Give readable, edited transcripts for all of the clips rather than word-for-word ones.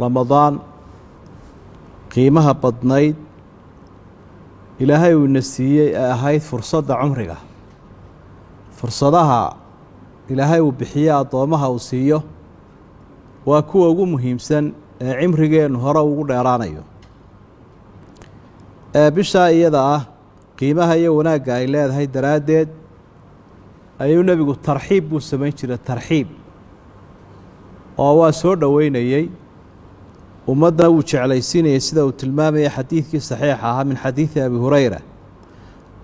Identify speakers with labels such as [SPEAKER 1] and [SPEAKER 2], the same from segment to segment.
[SPEAKER 1] رمضان قيمها بدنيد إلهي ونسيي أهاي فرصة عمرها فرصتها إلهي وبحياة ضامها وسيه وكو مهمسن عمرها نهار وديرانيو بشا إيدا قيمها يوناق إلاد هاي درادد أيو نبيقو الترحيب والسمين جرى الترحيب وهو سور دوينيي ومدى وشعليسين يسيدا وتلمامي حديثك صحيحة من حديث أبي هريرة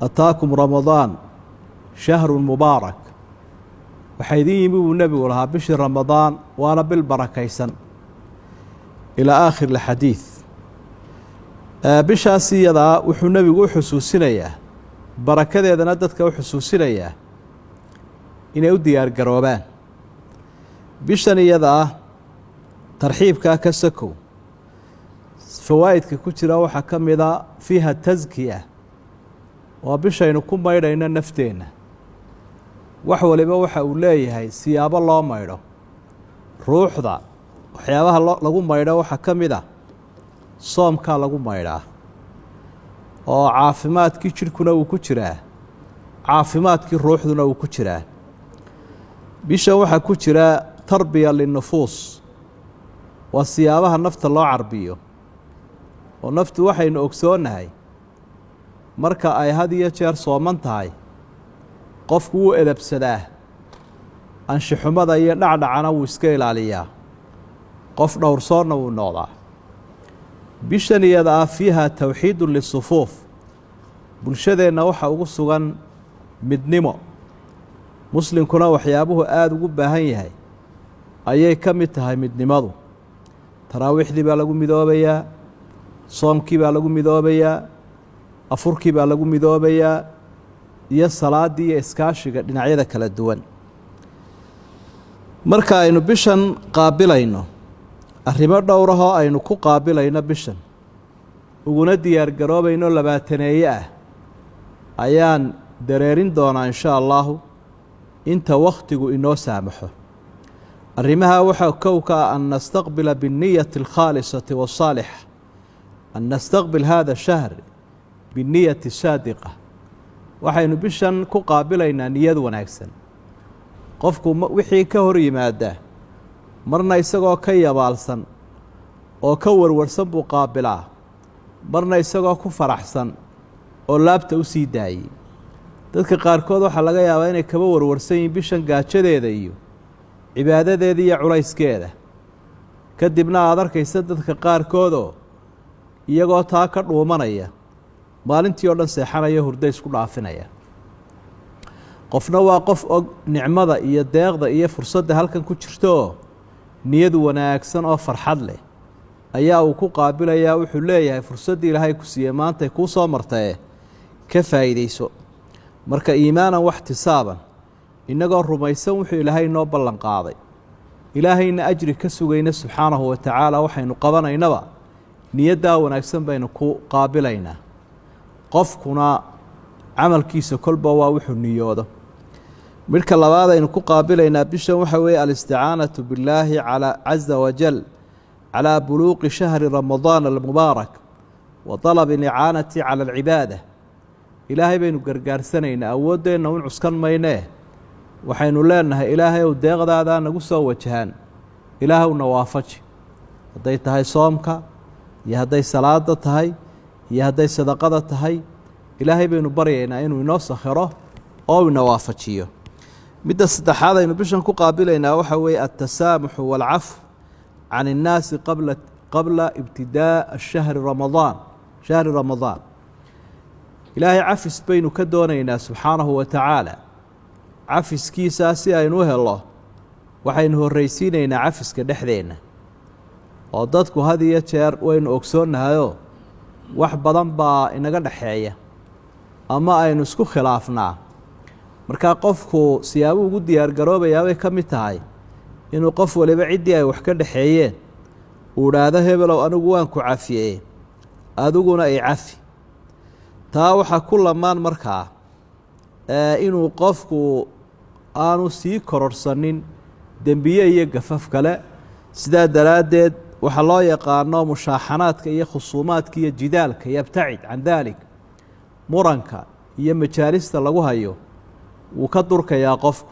[SPEAKER 1] أتاكم رمضان شهر مبارك وحيدين يمو النبي ولها بشر رمضان وانا بالبركيسن إلى آخر الحديث بشا سيدا وحو النبي وحسوسينيا بركة إذا نددك وحسوسينيا إن يودي أرقروبان بشان يدا ترحيبك كسكو فوائدك كتيرا وحكم إذا فيها تزكية وبشان يكون ما يرينا نفتين وحول بوحة أوليه هاي سياب الله ما يرى روح ذا وحيابها لقوم ما يرى وحكم إذا صوم كا لقوم ما يرى وعافمات كتير كنا وكتيرا عافمات كي روح ذنا وكتيرا بيشا وحا كتيرا تربية للنفوس وسيابها النفط الله عربيه ونفط وحي إنه أكسونهاي مركا أي هذه يشير صومنتهاي قفكو إذا بسداه أنشي حمدا ينعنا عنا ويسكيل عليها قف نورصارنا والنوضع بيشان يدعى فيها توحيد للصفوف بلشده إنه وحا أغسوغان مدنمو مسلم كنا وحيابه آد وقبهاي ayay ka mid tahay midnimadu taraawiixdii baa lagu midoobayaa soomkii baa lagu midoobayaa afurkii baa lagu midoobayaa iyo salaadii iyo iskaashiga dhinacyada kala duwan marka aynu bishan qaabilayno arrimo dhowr ah oo aynu ku qaabilayno bishan uguna diyaar garoobayno 20 ayaan dareerin doonaa insha Allah inta waqtigu inoo saamaxo الرمها وحكوك أن نستقبل بالنية الخالصة والصالحة أن نستقبل هذا الشهر بالنية الصادقة وحين بشن كقابلين نياد ونعكسن قفكم وحي كهري ماده مرنا يسقوا كي بالسن أو كور ورسن مقابلا مرنا يسقوا كفر أحسن أو لابت وسيداي dadka qaarkood waxa laga yaabaa inay kaba warwarsan bishan gaajadeeda iyo cibaadadeeda iyo culayskeeda kadibna aad arkaysa dadka qaarkood oo iyagoo taa ka dhuumanaya maalintii oo dhan seexanaya hurdo isku dhaafinaya qofna waa qof og nicmada iyo deeqda iyo fursadda halkan ku jirto niyad wanaagsan oo farxad leh ayaa uu ku qaabilaya wuxuu leeyahay fursadii Ilaahay ku siiyay maanta ku soo martay ka faa'iideyso marka iimaanan wax tisaaban inagoo rumaysan wuxuu Ilaahay noo ballan qaaday Ilaahayna ajri ka sugayna subhanahu wa ta'ala waxaynu qabanaynaba niyada wanaagsan baynu ku qaabilaynaa qofkuna amalkiisa kolba waa wuxuu niyoodo marka labaad aynu ku qaabilaynaa bishan waxa weey al-isti'aanatu billahi ala azza wa jal ala buluuqi shahri ramadaan al-mubaarak wa talab al-i'aanati ala al-ibadah Ilaahay baynu gargaarsanaynaa awoodeena u cuskan maynee waxaynu leenahay Ilaahay oo deeqdaada nagu soo wajahan Ilaahay nawaafaji haday tahay soomka iyo haday salaada tahay iyo haday sadaqada tahay Ilaahay baynu baryaynaa inuu inoo sakhiro oo nawaafajiyo midda saddexaad aynu bishan ku qaabilaynaa waxa weey at-tasaamuh wal 'afw 'an an-nas qabla ibtidaa' ash-shahr Ramadan Ilaahay cafis baynu ka doonaynaa subhanahu wa ta'ala cafiskiisa si aynu helo waxaynu horeysiinaynaa cafiska dhexdeena oo dadku had iyo jeer waynu ogsoonahayo wax badan baa inaga dhaxeeya ama aynu isku khilaafnaa marka qofku siyaabo ugu diyaar garoobayaa way kamid tahay inuu qof waliba cidii ay wax ka dhaxeeyeen uu raado hebelow anigu waan ku cafiyay adiguna ay cafi taa waxa ku lamaan markaa inuu qofku aanu sii kororsanin dambiye iyo gafaf kale sida daraadeed waxa loo yaqaano mushaaxanaadka iyo khusuumaadka iyo jidaalka yabtacid can daalik muranka iyo majaalista lagu hayo wuu ka durkayaa qofku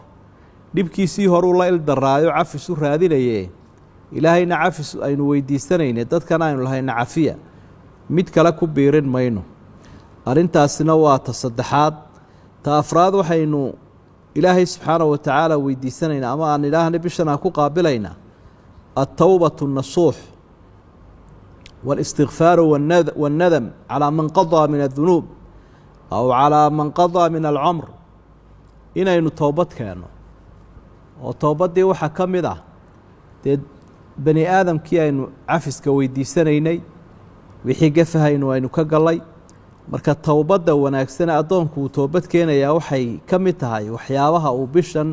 [SPEAKER 1] dhibkiisii horuu la ildaraayo cafis u raadinaye ilaahayna cafis aynu weydiisanayne dadkan aynu lahayna cafiya mid kale ku biirin mayno arrintaasina waa ta saddexaad ta afraad waxaynu ilaahay subxaanahu watacaala weydiisanaynaa ama aan ilaahna bishan aan ku qaabilaynaa التوبة النصوح والاستغفار والندم على من قضى من الذنوب أو على من قضى من العمر inaynu toobad keeno oo toobaddii waxaa ka mid ah dee bani aadamkii aynu cafiska weydiisanaynay wixii gafahaynu aynu ka gallay marka towbadda wanaagsane addoonku uu toobad keenayaa waxay ka mid tahay waxyaabaha uu bishan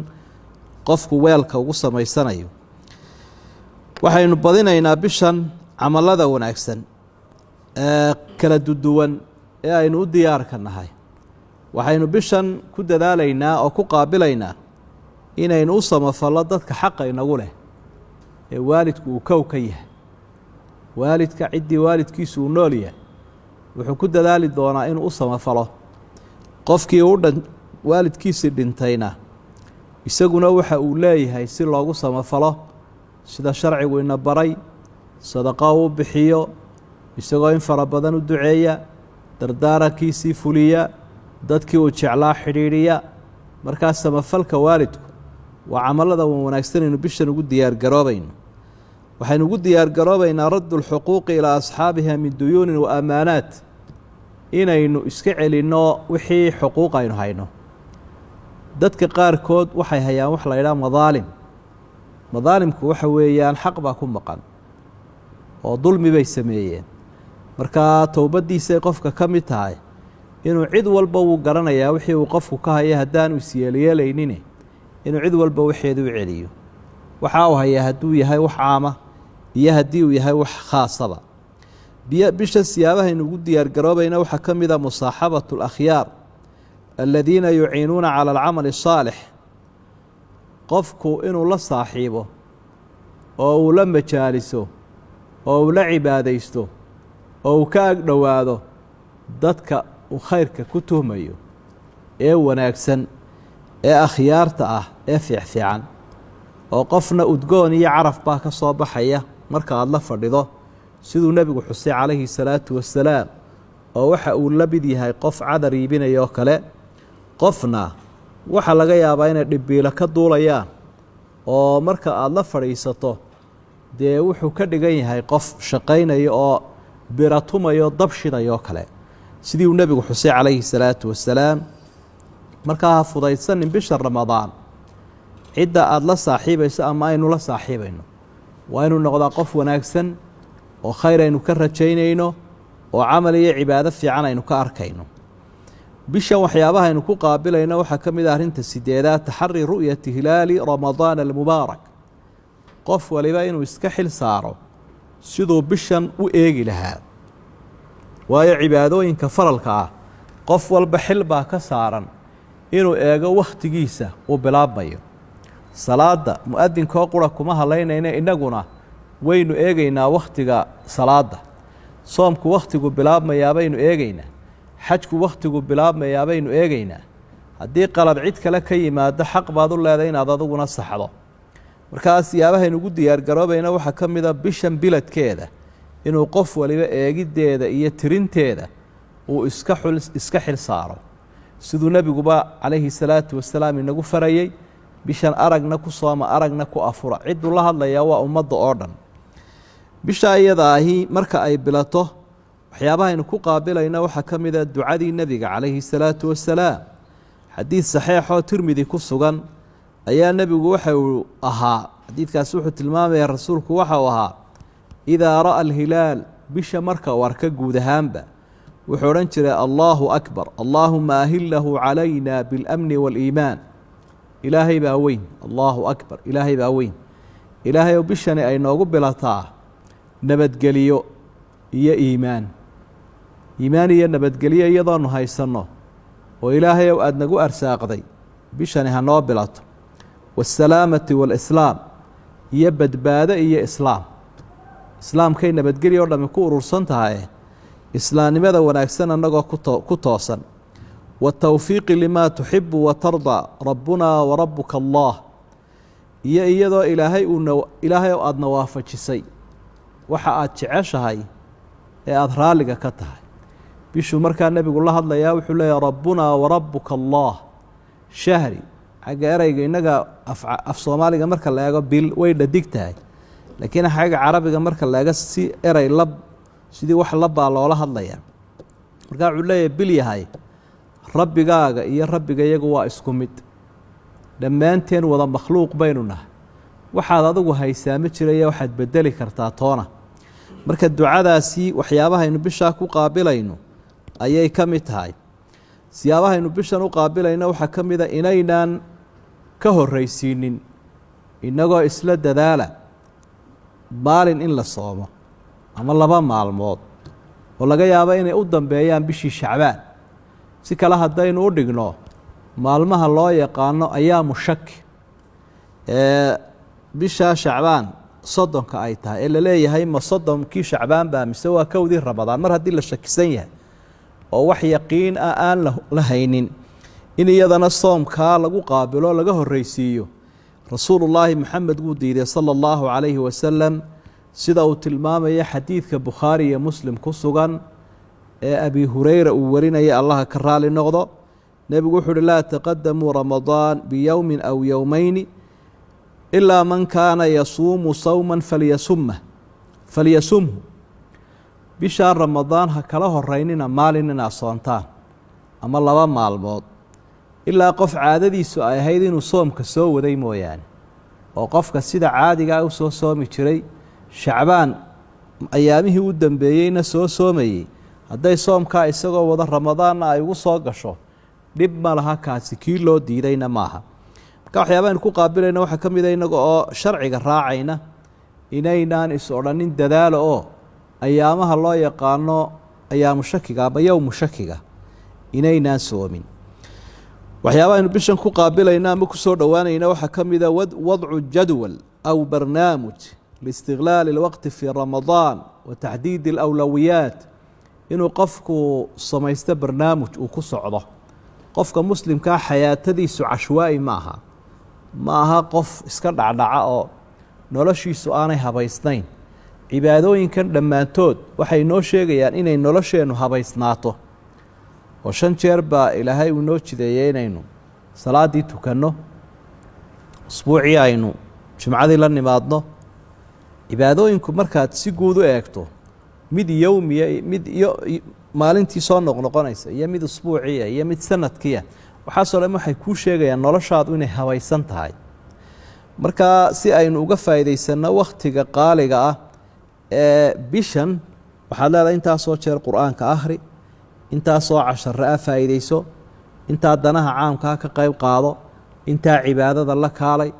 [SPEAKER 1] qofku weelka ugu samaysanayo waxaynu badinaynaa bishan camallada wanaagsan ee kala duwan ee aynu u diyaarka nahay waxaynu bishan ku dadaalaynaa oo ku qaabilaynaa inaynu u samafallo dadka xaqa inagu leh ee waalidku uu kow ka yahay waalidka ciddii waalidkiisu uu nool yahay wuxuu ku dadaali doonaa inuu u samafalo qofkii waalidkiisii dhintayna isaguna waxa uu leeyahay si loogu samafalo sida sharcigu ina baray sadaqa uu bixiyo isagoo in fara badan u duceeya dardaarankiisii fuliya dadkii uu jeclaa xidhiidhiya markaa samafalka waalidku waa camallada wanaagsan aynu bishan ugu diyaargaroobayno waxaynu ugu diyaargaroobaynaa raddu lxuquuqi ilaa asxaabiha min duyuunin wa amaanaat inaynu iska celinno wixii xuquuq aynu hayno dadka qaarkood waxay hayaan wax la ydhaha madaalim madaalimku waxa weeyaan xaq baa ku maqan oo dulmi bay sameeyeen markaa towbaddiisay qofka ka mid tahay inuu cid walba wuu garanayaa wixii uu qofku ka haya haddaanu isyeelyeelaynine inuu cid walba waxeedu u celiyo waxa uu hayaa hadduu yahay wax caama iyo haddii uu yahay wax khaasaba bisha siyaabahaaynu ugu diyaargaroobayna waxaa ka mid a musaaxabatu alakhyaar aladiina yuciinuuna cala alcamali asaalix qofku inuu la saaxiibo oo uu la majaaliso oo uu la cibaadaysto oo uu ka agdhowaado dadka uu khayrka ku tuhmayo ee wanaagsan ee akhyaarta ah ee fiicfiican oo qofna udgoon iyo caraf baa ka soo baxaya marka aada la fadhido siduu nebigu xusay calayhi salaatu wassalaam oo waxa uu la mid yahay qof cadar iibinayoo kale qofna waxaa laga yaabaa inay dhibbiilo ka duulayaan oo marka aada la fadhiisato dee wuxuu ka dhigan yahay qof shaqaynaya oo biratumayo dab shidayoo kale sidii uu nebigu xusay calayhi salaatu wassalaam markaa ha fudaysanin bisha ramadaan cidda aada la saaxiibayso ama aynu la saaxiibayno waa inuu noqdaa qof wanaagsan oo khayr aynu ka rajaynayno oo camal iyo cibaado fiican aynu ka arkayno bishan waxyaabaha aynu ku qaabilayno waxaa ka mid ah arrinta sideedaad taxari ru'yati hilaali ramadaan almubaarak qof waliba inuu iska xil saaro siduu bishan u eegi lahaa waayo cibaadooyinka faralka ah qof walba xil baa ka saaran inuu eego wakhtigiisa uu bilaabmayo salaadda mu-adinkoo qura kuma halaynayna innaguna waynu eegaynaa wakhtiga salaadda soomku wakhtigu bilaabmayaa baynu eegaynaa xajku wakhtigu bilaabmayaa baynu eegaynaa haddii qalad cid kale ka yimaado xaq baad u leedahay inaad aduguna saxdo markaa siyaabahaynu ugu diyaargaroobayna waxaa ka mid a bishan biladkeeda inuu qof waliba eegiddeeda iyo tirinteeda uu iska xil saaro siduu nebiguba calayhi salaatu wasalaam inagu farayey bishan aragna ku sooma aragna ku afura cidduu la hadlayaa waa ummadda oo dhan bisha iyada ahi marka ay bilato waxyaabahaynu ku qaabilayna waxaa ka mid a ducadii nebiga calayhi salaatu wasalaam xadiid saxeexoo tirmidi ku sugan ayaa nebigu waxa uu ahaa xadiidkaasi wuxuu tilmaamayaa rasuulku waxa uu ahaa idaa ra'a alhilaal bisha marka uu arka guud ahaanba wuxuu odhan jiray allaahu akbar allaahuma ahillahu calayna biاlamni waaliimaan ilaahay baa weyn allaahu akbar ilaahay baa weyn ilaahay oo bishani ay noogu bilataa nabadgeliyo iyo iimaan iyo nabadgelyo iyadoonu haysanno oo ilaahay ow aada nagu arsaaqday bishani ha noo bilato waasalaamati waalislaam iyo badbaado iyo islaam islaamkay nabadgelyo oo dhammi ku urursan tahay islaamnimada wanaagsan annagoo ku toosan watawfiiqi limaa tuxibu watardaa rabbunaa warabbuka allah iyo iyadoo ilaahay oo aadna waafajisay waxa aad jeceshahay ee aada raalliga ka tahay bishuu markaa nebigu la hadlayaa wuxuu leeyahay rabbunaa warabbuka allah shahri xagga ereyga innaga af soomaaliga marka la eego bil way dhadig tahay laakiin xagga carabiga marka la eego si erey lab sidii wax labbaa loola hadlayaa markaa wuxuu leeyahay bil yahay rabbigaaga iyo rabbiga iyagu waa isku mid dhammaanteen wada makhluuq baynu nahay waxaad adigu haysaa ma jiraya waxaad bedeli kartaa toona marka ducadaasi waxyaabahaynu bishaa ku qaabilayno ayay ka mid tahay siyaabahaynu bishan u qaabilayno waxaa ka mida inaynaan ka horraysiinin innagoo isla dadaala maalin in la soomo ama 2 maalmood oo laga yaabo inay u dambeeyaan bishii shacbaan si kale haddaynu u dhigno maalmaha loo yaqaano ayaamu shaki bishaa shacbaan 30 ay tahay ee la leeyahay ma 30kii shacbaan baa mise waa 1dii ramadaan mar haddii la shakisan yahay oo wax yaqiin ah aan la haynin in iyadana soomkaa lagu qaabilo laga horraysiiyo rasuulullaahi maxamed wuu diiday sala allahu calayhi wasalam sida uu tilmaamaya xadiidka bukhaari iyo muslim ku sugan ee abi hurayra uu warinaya allaha ka raali noqdo nebigu wuxuu uhi laa taqadamuu ramadaan biyowmin aw yowmayni ilaa man kaana yasuumu sawman falyasumhu bishaa ramadaan ha kala horeynina maalin inaad soontaan ama 2 maalmood ilaa qof caadadiisu ay ahayd inuu soomka soo waday mooyaane oo qofka sida caadigaa u soo soomi jiray shacbaan ayaamihii u dambeeyeyna soo soomayey hadday soomkaa isagoo wada ramadaanna ay ugu soo gasho dhib ma laha kaasi kii loo diidayna maaha marka waxyaabaaynu ku qaabilayna waxaa ka mida innaga oo sharciga raacayna inaynaan is odhanin dadaalo oo ayaamaha loo yaqaano ayaamu shakiga ama yowmu shakiga inaynaan soomin waxyaabaaynu bishan ku qaabilayna ama ku soo dhowaanayna waxaa ka mida wadcu jadwal aw barnaamuj liistiqlaali اlwaqti fii ramadaan wa taxdiidi alawlawiyaat inuu qofku samaysto barnaamij uu ku socdo qofka muslimkaa xayaatadiisu cashwaa'i ma aha qof iska dhacdhaca oo noloshiisu aanay habaysnayn cibaadooyinkan dhammaantood waxay noo sheegayaan inay nolosheennu habaysnaato oo 5 jeer baa ilaahay uu noo jideeyey inaynu salaaddii tukanno usbuucii aynu jumcadii la nimaadno cibaadooyinku markaad si guud u eegto mid yowmiya mid maalintii soo noqnoqonaysa iyo mid usbuuciya iyo mid sanadkiia waxaasoo dhan waxay kuu sheegayaan noloshaadu inay habaysan tahay markaa si aynu uga faa'iidaysanno wakhtiga qaaliga ah ee bishan waxaad leedahay intaasoo jeer qur-aanka akhri intaasoo cashare ah faa'iidayso intaa danaha caamkaa ka qayb qaado intaa cibaadada la kaalay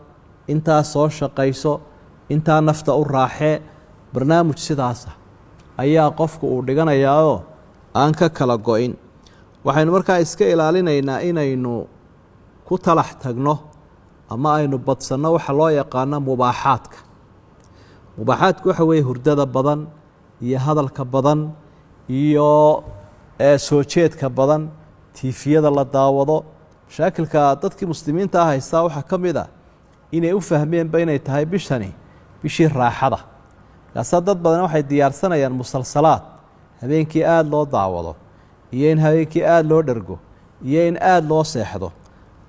[SPEAKER 1] intaa soo shaqayso intaa nafta u raaxee barnaamij sidaasa ayaa qofku uu dhiganayaoo aan ka kala go-in waxaynu markaa iska ilaalinaynaa inaynu ku talax tagno ama aynu badsanno waxa loo yaqaano mubaaxaadka waxa weeye hurdada badan iyo hadalka badan iyo soo jeedka badan tiifiyada la daawado mashaakilka dadkii muslimiinta ah haystaa waxaa ka mid a inay u fahmeenba inay tahay bishani bishii raaxada markaasaa dad badan waxay diyaarsanayaan musalsalaad habeenkii aada loo daawado iyo in habeenkii aada loo dhergo iyo in aada loo seexdo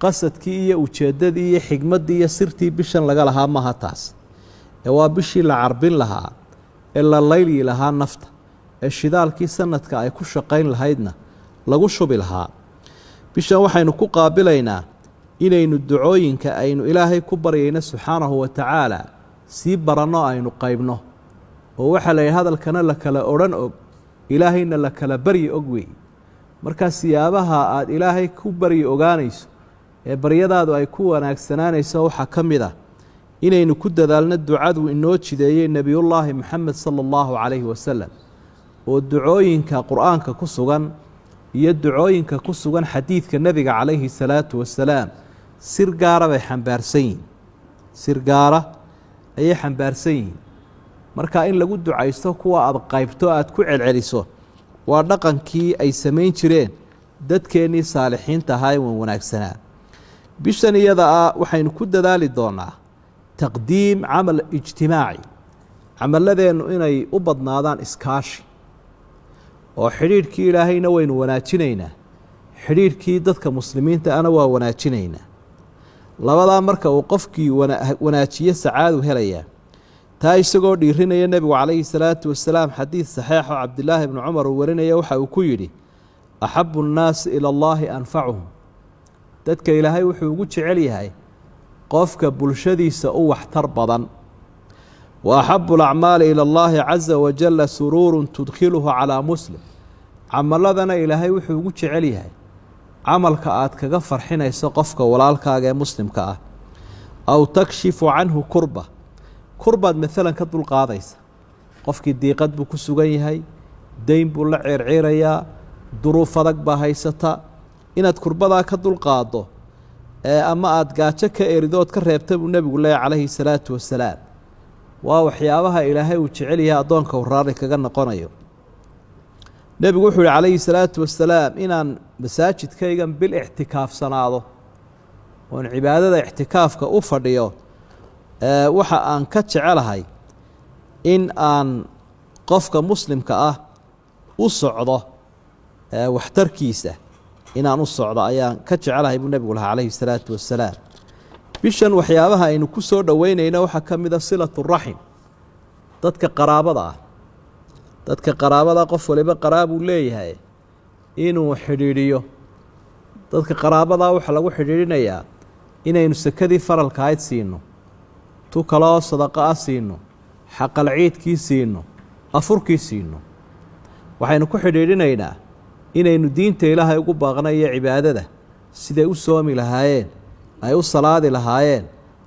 [SPEAKER 1] qasadkii iyo ujeeddadii iyo xigmaddii iyo sirtii bishan laga lahaa maaha taas ee waa bishii la carbin lahaa ee la layli lahaa nafta ee shidaalkii sanadka ay ku shaqayn lahaydna lagu shubi lahaa bishan waxaynu ku qaabilaynaa inaynu ducooyinka aynu ilaahay ku baryayno subxaanahu wa tacaala sii baranno aynu qaybno oo waxaa la yidhi hadalkana la kala odhan og ilaahayna la kala baryi og weey markaa siyaabaha aada ilaahay ku baryi ogaanayso ee baryadaadu ay ku wanaagsanaanayso waxaa ka mid ah inaynu ku dadaalno ducadu inoo jideeyey nebiyullaahi moxamed sala allahu calayhi wasalam oo ducooyinka qur-aanka ku sugan iyo ducooyinka ku sugan xadiidka nebiga calayhi salaatu wasalaam sir gaara bay xambaarsan yihiin sir gaara ayay xambaarsan yihiin marka in lagu ducaysto kuwa aad qaybto aad ku celceliso waa dhaqankii ay samayn jireen dadkeennii saalixiinta ahaa ee wanaagsanaa. bishan iyada ah waxaynu ku dadaali doonaa taqdiim camal ijtimaaci, camaladeennu inay u badnaadaan iskaashi oo xidhiidhkii ilaahayna waynu wanaajinaynaa, xidhiidhkii dadka muslimiinta ana waa wanaajinaynaa. labadaa marka uu qofkii wanaajiyo sacaadu helayaa. taa isagoo dhiirinaya nebigu calayhi salaatu wasalaam xadiid saxiixo cabdilaahi bni cumar uu warinaya waxa uu ku yidhi axabu nnaasi ila allaahi anfacuhum, dadka ilaahay wuxuu ugu jecel yahay qofka bulshadiisa u waxtar badan. wa axabu alacmaali ila allaahi caza wajalla suruurun tudkhiluhu calaa muslim, camaladana ilaahay wuxuu ugu jecel yahay camalka aad kaga farxinayso qofka walaalkaaga ee muslimka ah. aw takshifu canhu kurbaad maalan ka dulqaadaysa, qofkii diiqad buu ku sugan yahay, dayn buu la ciirciirayaa, duruuf adag baa haysata, inaad kurbadaa ka dulqaaddo ama aada gaajo ka eridood ka reebta buu nebigu leeyahy calayhi salaatu wasalaam. waa waxyaabaha ilaahay uu jecel yahay addoonka uu raali kaga noqonayo. nebigu wuxuu yihi calayhi salaatu wasalaam inaan masaajidkaygan bil ictikaafsanaado oon cibaadada ictikaafka u fadhiyo waxa aan ka jecelahay in aan qofka muslimka ah u socdo waxtarkiisa inaan u socdo ayaan ka jecelahay buu nebigu lahaa calayhi salaatu wasalaam. bishan waxyaabaha aynu ku soo dhoweynayna waxaa ka mid a silatu raxim, dadka qaraabada ah. dadka qaraabada qof waliba qaraabuu leeyahay inuu xidhiidhiyo. dadka qaraabadaa waxaa lagu xidhiidhinayaa inaynu sakadii faralka ahayd siino, tu kaleoo sadaqa ah siino, xaqal ciidkii siino, afurkii siino. waxaynu ku xidhiidhinaynaa inaynu diinta ilaahay ugu baaqna iyo cibaadada siday u soomi lahaayeen, ay u salaadi lahaayeen,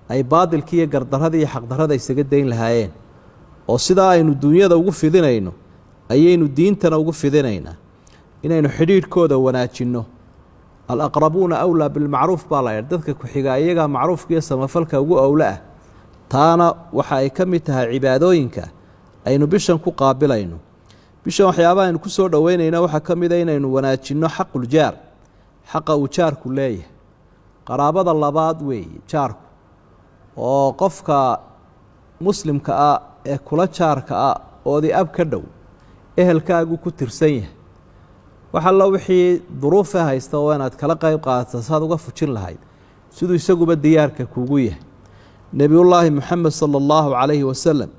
[SPEAKER 1] ay baadilkii iyo gardarrada iyo xaqdarrada isaga dayn lahaayeen. oo sidaa aynu duunyada ugu fidinayno ayaynu diintana ugu fidinaynaa, inaynu xidhiidhkooda wanaajinno. alaqrabuuna awlaa bilmacruuf baa la yidhi, dadka ku-xigaa iyagaa macruufka iyo samafalka ugu owlo ah. taana waxa ay ka mid tahay cibaadooyinka aynu bishan ku qaabilayno. bishan waxyaabaha aynu ku soo dhoweynayna waxaa ka mid a inaynu wanaajinno xaquljaar, xaqa uu jaarku leeyahay. qaraabada labaad weeye jaarku, oo qofka muslimka ah ee kula jaarka ah oodii ab ka dhow ehelkaagu ku tirsan yahay. wax alla wixii duruufe haysta oo inaad kala qayb qaadata saad uga fujin lahayd, siduu isaguba diyaarka kuugu yahay. nebiyullaahi moxamed sala allahu calayhi wasalam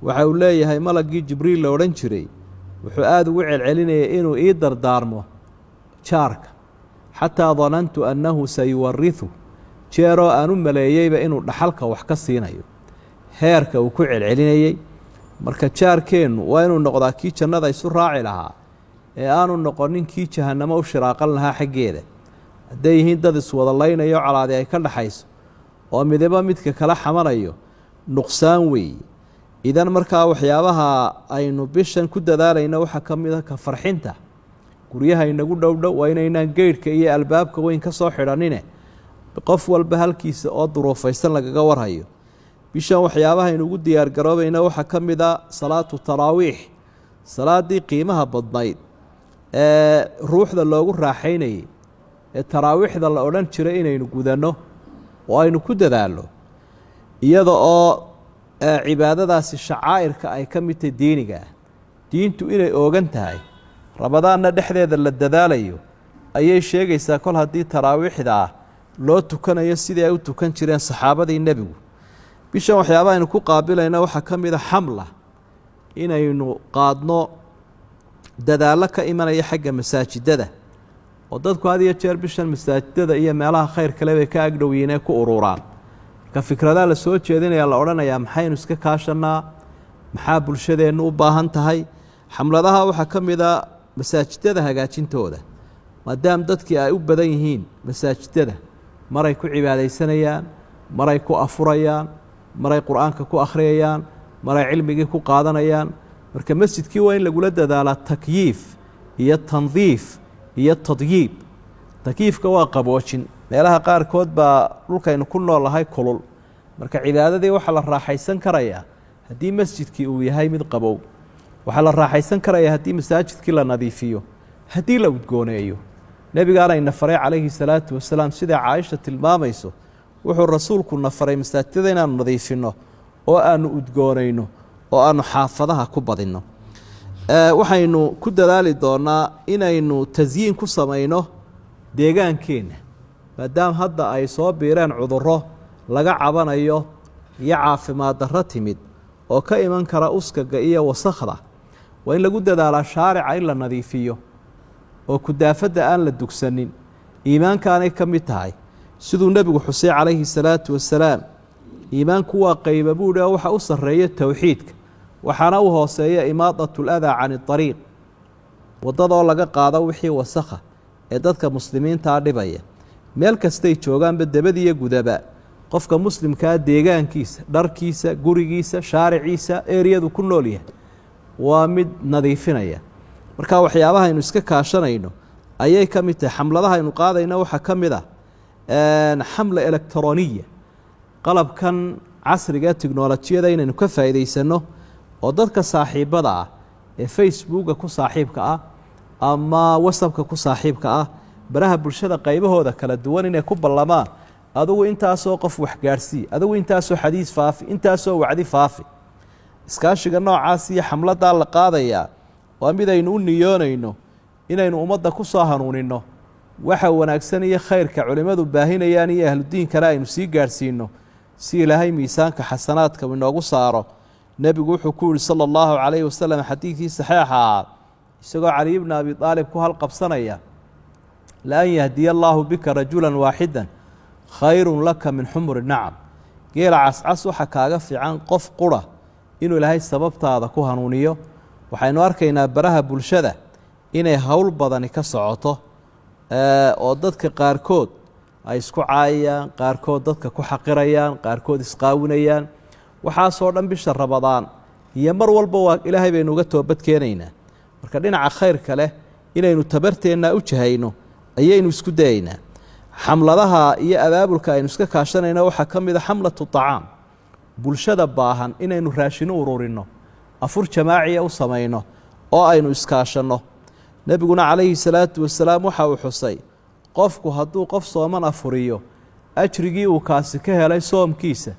[SPEAKER 1] waxa uu leeyahay malagii jibriil la odhan jiray wuxuu aada ugu celcelinayay inuu ii dardaarmo jaarka, xataa danantu annahu sayuwarihu, jeeroo aan u maleeyeyba inuu dhaxalka wax ka siinayo. heerka uu ku celcelinayey. marka jaarkeennu waa inuu noqdaa kii jannada isu raaci lahaa ee aanu noqonin kii jahannamo u shiraaqan lahaa xaggeeda. hadday yihiin dad iswada laynayo colaadi ay ka dhaxayso oo midaba midka kala xamanayo, nuqsaan weeye. idan markaa waxyaabaha aynu bishan ku dadaalayno waxaa ka mid a ka farxinta. guryaha inagu dhowdhow waa inaynaan geydhka iyo albaabka weyn ka soo xidhanine qof walba halkiisa oo duruufaysan lagaga warhayo. bishan waxyaabaha aynu ugu diyaargaroobayna waxaa ka mid a salaatu taraawiix, salaaddii qiimaha badnayd ee ruuxda loogu raaxaynayey ee taraawiixda la odhan jiray inaynu gudanno oo aynu ku dadaalno, iyada oo cibaadadaasi shacaa'irka ay ka mid tahay diiniga ah. diintu inay oogan tahay, ramadaanna dhexdeeda la dadaalayo ayay sheegaysaa. kol haddii taraawiixda ah loo tukanayo sidii ay u tukan jireen saxaabadii nebigu. bishan waxyaabaha aynu ku qaabilayna waxaa ka mid a xamla, inaynu qaadno dadaallo ka imanaya xagga masaajidada, oo dadku had iyo jeer bishan masaajidada iyo meelaha khayr kale bay ka agdhowyiin ee ku ururaan. marka fikradaha la soo jeedinaya la odhanayaa maxaynu iska kaashannaa, maxaa bulshadeennu u baahan tahay. xamladaha waxaa ka mid a masaajidada hagaajintooda, maadaama dadkii ay u badan yihiin masaajidada, maray ku cibaadaysanayaan, maray ku afurayaan, maray qur-aanka ku akhriyayaan, maray cilmigii ku qaadanayaan. marka masjidkii waa in lagula dadaalaa takyiif iyo tandiif iyo tadyiib. takyiifka waa qaboojin, meelaha qaarkood baa dhulkaynu ku noolahay kulul, marka cibaadadii waxaa la raaxaysan karayaa haddii masjidkii uu yahay mid qabow waxaa la raaxaysan karaya haddii masaajidkii la nadiifiyo haddii la udgooneeyo nebigaana ina faray calayhi salaatu wasalaam siday caaisha tilmaamayso wuxuu rasuulku na faray masaajidada inaanu nadiifinno oo aanu udgoonayno oo aanu xaafadaha ku badinno waxaynu ku dadaali doonaa inaynu tasyiin ku samayno deegaankeenna maadaama hadda ay soo biireen cudurro laga cabanayo iyo caafimaad darro timid oo ka iman kara uskaga iyo wasakhda waa in lagu dadaalaa shaarica in la nadiifiyo oo kudaafadda aan la dugsanin iimaankaanay ka mid tahay siduu nebigu xusay calayhi salaatu wasalaam iimaanku waa qayba buudhi oo waxa u sarreeya towxiidka waxaana u hooseeya imaadatu ladaa cani ariiq waddadoo laga qaado wixii wasakha ee dadka muslimiintaa dhibaya meel kastay joogaanba debadiyo gudaba qofka muslimkaa deegaankiisa dharkiisa gurigiisa shaariciisa eeriyadu ku nool yahay waa mid nadiifinaya marka waxyaabaha aynu iska kaashanayno ayay ka mid tahay xamladaha aynu qaadayno waxaa ka mid ah xamla elektroniya qalabkan casriga ee tiknolojiyada inaynu ka faa'iidaysanno oo dadka saaxiibada ah ee facebooka ku saaxiibka ah ama whatsappka ku saaxiibka ah baraha bulshada qaybahooda kala duwan inay ku ballamaan adugu intaasoo qof waxgaadhsii adugu intaasoo xadiis faafi intaasoo wacdi faafi iskaashiga noocaas iyo xamladaa la qaadayaa waa mid aynu u niyoonayno inaynu ummadda ku soo hanuuninno waxa wanaagsan iyo khayrka culimmadu baahinayaan iyo ahludiinkana aynu sii gaadhsiinno si ilaahay miisaanka xasanaadka inoogu saaro nebigu wuxuu ku yihi sala allahu calayhi wasalam xadiidkii saxiixa ahaa isagoo cali bna abi aalib ku halqabsanaya laan yahdiya allaahu bika rajulan waaxidan khayrun laka min xumuri nacam geela cascas waxa kaaga fiican qof qura inuu ilaahay sababtaada ku hanuuniyo waxaynu arkaynaa baraha bulshada inay howl badani ka socoto oo dadka qaarkood ay isku caayayaan qaarkood dadka ku xaqirayaan qaarkood isqaawinayaan waxaasoo dhan bisha rabadaan iyo mar walba waa ilaahay baynu uga toobad keenaynaa marka dhinaca khayrka leh inaynu tabarteennaa u jahayno ayaynu isku dayaynaa xamladaha iyo abaabulka aynu iska kaashanayno waxaa ka mid a xamlatu tacaam bulshada baahan inaynu raashino ururinno afur jamaaciya u samayno oo aynu iskaashanno nebiguna calayhi salaatu wasalaam waxa uu xusay qofku hadduu qof sooman afuriyo ajrigii uu kaasi ka helay soomkiisa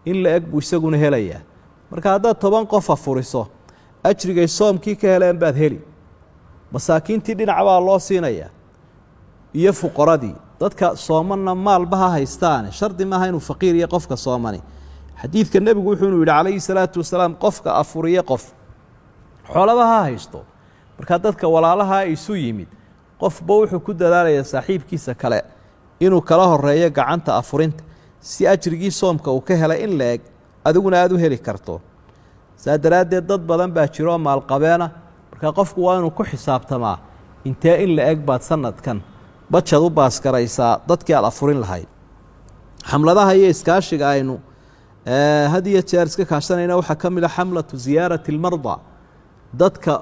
[SPEAKER 1] in la eg buu isaguna helayaa marka haddaad 10 qof afuriso ajrigay soomkii ka heleen baad heli masaakiintii dhinac baa loo siinayaa iyo fuqaradii dadka soomanna maalba ha haystaane shardi maaha inuu faqiir iyo qofka soomani xadiidka nebigu wuxuu yidhi calayhi salaatu wasalaam qofka afuriye qof xoolaba ha haysto markaa dadka walaalaha isu yimid qofba wuxuu ku dadaalayaa saaxiibkiisa kale inuu kala horeeyo gacanta afurinta si ajrigii soomka uu ka helay in la eg adiguna aad u heli karto saa daraaddeed dad badan baa jiroo maalqabeena markaa qofku waa inuu ku xisaabtamaa intee in la eg baad sanadkan bajad u baaskaraysaa dadkii aad afurin lahayd xamladaha iyo iskaashiga aynu had iyo jeer iska kaashanayna waxaa ka mid a xamlatu ziyaarati almarda dadka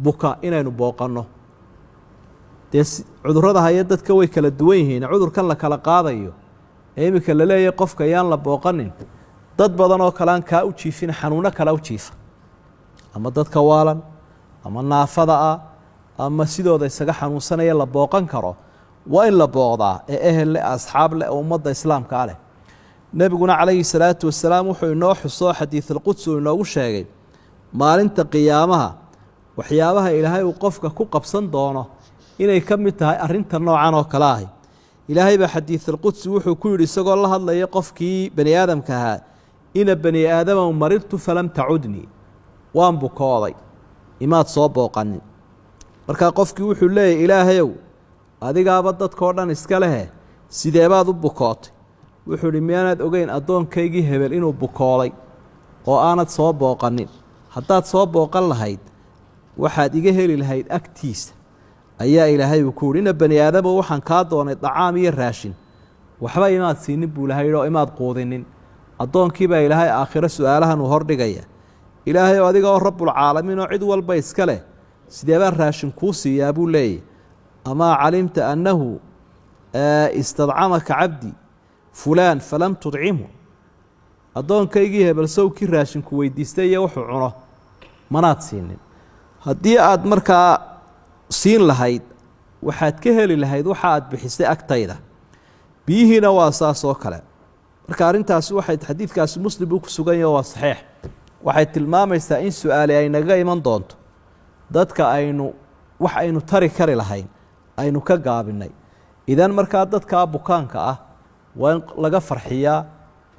[SPEAKER 1] buka inaynu booqanno dee cudurrada haya dadka way kala duwan yihiin cudurkan la kala qaadayo ee iminka la leeyahay qofka yaan la booqanin dad badan oo kalean kaa u jiifin xanuuno kale u jiifa ama dadka waalan ama naafada ah ama sidooda isaga xanuunsanaya la booqan karo waa in la booqdaa ee ehel leh asxaab leh oo ummadda islaamka leh nebiguna calayhi salaatu wasalaam wuxuu inoo xuso xadiidulqudsi uu inoogu sheegay maalinta qiyaamaha waxyaabaha ilaahay uu qofka ku qabsan doono inay ka mid tahay arrinta noocan oo kale ahi ilaahay baa xadiidulqudsi wuxuu ku yidhi isagoo la hadlaya qofkii bani aadamka ahaa ina bani aadama maridtu falam tacudnii waan bukooday imaad soo booqanin markaa qofkii wuxuu leeyahy ilaahayow adigaaba dadkao dhan iska lehe sideebaad u bukootay wuxuu idhi miyaanaad ogeyn addoonkaygii hebel inuu bukooday oo aanad soo booqanin haddaad soo booqan lahayd waxaad iga heli lahayd agtiisa ayaa ilaahay uu ku yidhi ina bani aadamo waxaan kaa doonay dacaam iyo raashin waxba imaad siinin buu ilahay oo imaad quudinin addoonkiibaa ilaahay aakhiro su-aalahan uu hordhigaya ilaahay oo adiga oo rabbulcaalamiin oo cid walba iska leh sidee baan raashin kuu siiyaa buu leeyahy amaa calimta annahu istadcamaka cabdi fulaan falam tudcimhu addoonkaygii hebel sowkii raashinku weydiistay iyo wuxuu cuno manaad siinin. haddii aad markaa siin lahayd waxaad ka heli lahayd waxa aad bixisay agtayda. biyihiina waa saas oo kale. marka arrintaasi waxay xadiidkaasi muslim uu ku sugan yahay waa saxiix. waxay tilmaamaysaa in su-aale ay naga iman doonto dadka wax aynu tari kari lahayn aynu ka gaabinay. idan markaa dadkaa bukaanka ah waa in laga farxiyaa,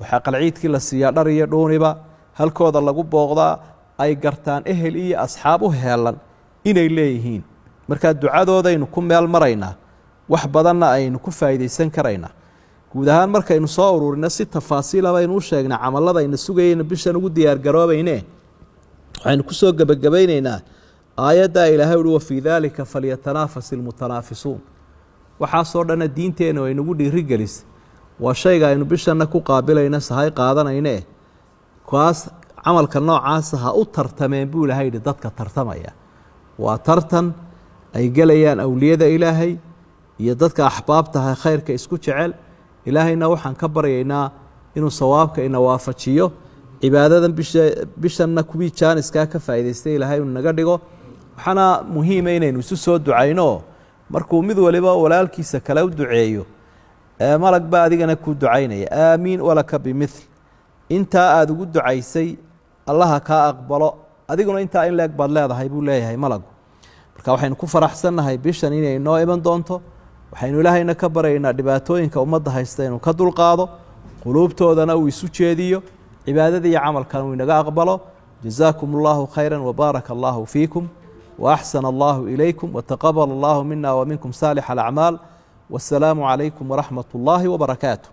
[SPEAKER 1] waxaa qalciidkii la siiyaa dhar iyo dhuuniba, halkooda lagu booqdaa, ay gartaan ehel iyo asxaab u heelan inay leeyihiin. markaa ducadoodaynu ku meel maraynaa, wax badanna aynu ku faa'iidaysan karaynaa. guud ahaan markaynu soo ururino si tafaasiila baynu u sheegnay camallada ayna sugayayna bishan ugu diyaargaroobayne, waxaynu ku soo gebagabaynaynaa aayaddaa ilaahay uhi wafii daalika falyatanaafasi ilmutanaafisuun. waxaasoo dhanna diinteennu aynugu dhiirigelisay, waa shayga aynu bishanna ku qaabilayna sahay qaadanayne. kuwaas camalka noocaasa ha u tartameen buu ilaahay yidhi dadka tartamaya. waa tartan ay gelayaan awliyada ilaahay iyo dadka axbaabtaha khayrka isku jecel. ilaahayna waxaan ka baryaynaa inuu sawaabka ina waafajiyo, cibaadadan bishanna kuwii jaaniskaa ka faa'idaystay ilaahay uu naga dhigo. waxaana muhiima inaynu isu soo ducayno, markuu mid waliba walaalkiisa kale u duceeyo malag baa adigana kuu ducaynaya, aamiin walaka bimil. intaa aada ugu ducaysay allaha kaa aqbalo, adiguna intaa in leeg baad leedahay buu leeyahay malagu. marka waxaynu ku faraxsannahay bishan inay noo iman doonto. waxaynu ilaahayna ka baryaynaa dhibaatooyinka ummadda haysta inuu ka dulqaado, quluubtoodana uu isu jeediyo, cibaadada iyo camalkan uu inaga aqbalo. jazaakum allahu khayra wabaaraka allahu fiikum وأحسن الله إليكم وتقبل الله منا ومنكم صالح الأعمال. والسلام عليكم ورحمة الله وبركاته.